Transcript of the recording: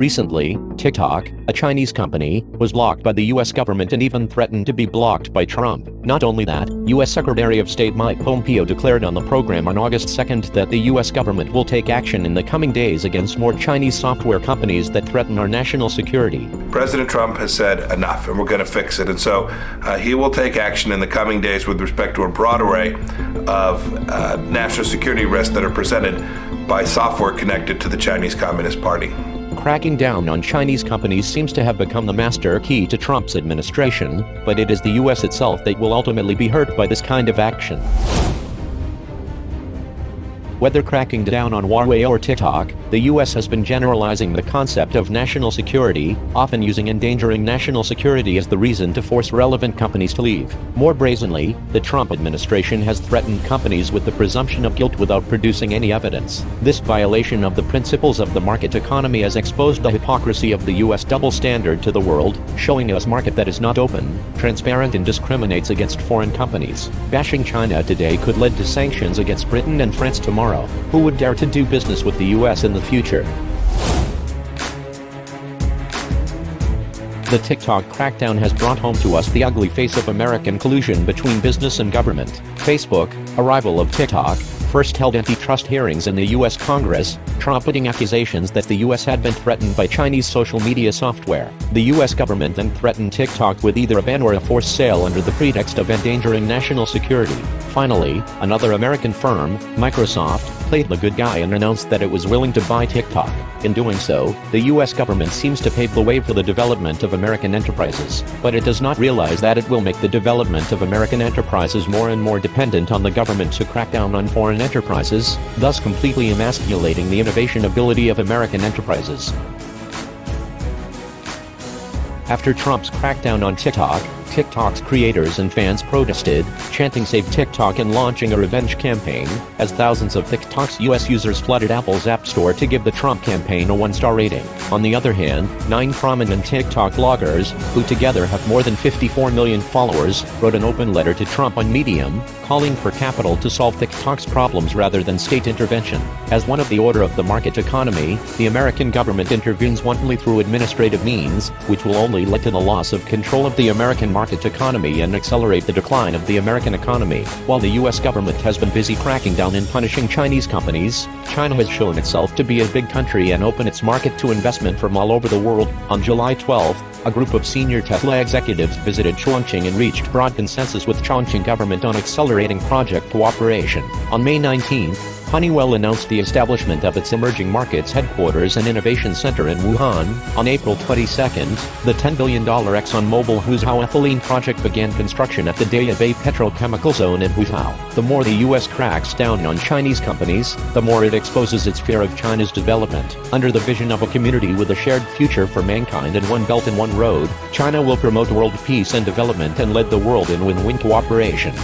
Recently, TikTok, a Chinese company, was blocked by the US government and even threatened to be blocked by Trump. Not only that, US Secretary of State Mike Pompeo declared on the program on August 2nd that the US government will take action in the coming days against more Chinese software companies that threaten our national security. President Trump has said enough, and we're going to fix it. And so he will take action in the coming days with respect to a broad array of national security risks that are presented by software connected to the Chinese Communist Party. Cracking down on Chinese companies seems to have become the master key to Trump's administration, but it is the US itself that will ultimately be hurt by this kind of action. Whether cracking down on Huawei or TikTok, the US has been generalizing the concept of national security, often using endangering national security as the reason to force relevant companies to leave. More brazenly, the Trump administration has threatened companies with the presumption of guilt without producing any evidence. This violation of the principles of the market economy has exposed the hypocrisy of the US double standard to the world, showing us a market that is not open, transparent and discriminates against foreign companies. Bashing China today could lead to sanctions against Britain and France tomorrow. Who would dare to do business with the US in the future? The TikTok crackdown has brought home to us the ugly face of American collusion between business and government. Facebook, a rival of TikTok, first held antitrust hearings in the US Congress, trumpeting accusations that the US had been threatened by Chinese social media software. The US government then threatened TikTok with either a ban or a forced sale under the pretext of endangering national security. Finally, another American firm, Microsoft, played the good guy and announced that it was willing to buy TikTok. In doing so, the US government seems to pave the way for the development of American enterprises, but it does not realize that it will make the development of American enterprises more and more dependent on the government to crack down on foreign enterprises, thus completely emasculating the innovation ability of American enterprises. After Trump's crackdown on TikTok, TikTok's creators and fans protested, chanting "Save TikTok" and launching a revenge campaign, as thousands of TikTok's US users flooded Apple's App Store to give the Trump campaign a 1-star rating. On the other hand, 9 prominent TikTok bloggers, who together have more than 54 million followers, wrote an open letter to Trump on Medium, calling for capital to solve TikTok's problems rather than state intervention. As one of the order of the market economy, the American government intervenes wantonly through administrative means, which will only lead to the loss of control of the American market economy and accelerate the decline of the American economy. While the US government has been busy cracking down and punishing Chinese companies, China has shown itself to be a big country and open its market to investment from all over the world. On July 12, a group of senior Tesla executives visited Chongqing and reached broad consensus with Chongqing government on accelerating project cooperation. On May 19, Honeywell announced the establishment of its emerging markets headquarters and innovation center in Wuhan. On April 22nd, the $10 billion ExxonMobil Huzhou ethylene project began construction at the Daya Bay petrochemical zone in Huzhou. The more the US cracks down on Chinese companies, the more it exposes its fear of China's development. Under the vision of a community with a shared future for mankind and one belt and one road, China will promote world peace and development and lead the world in win-win cooperation.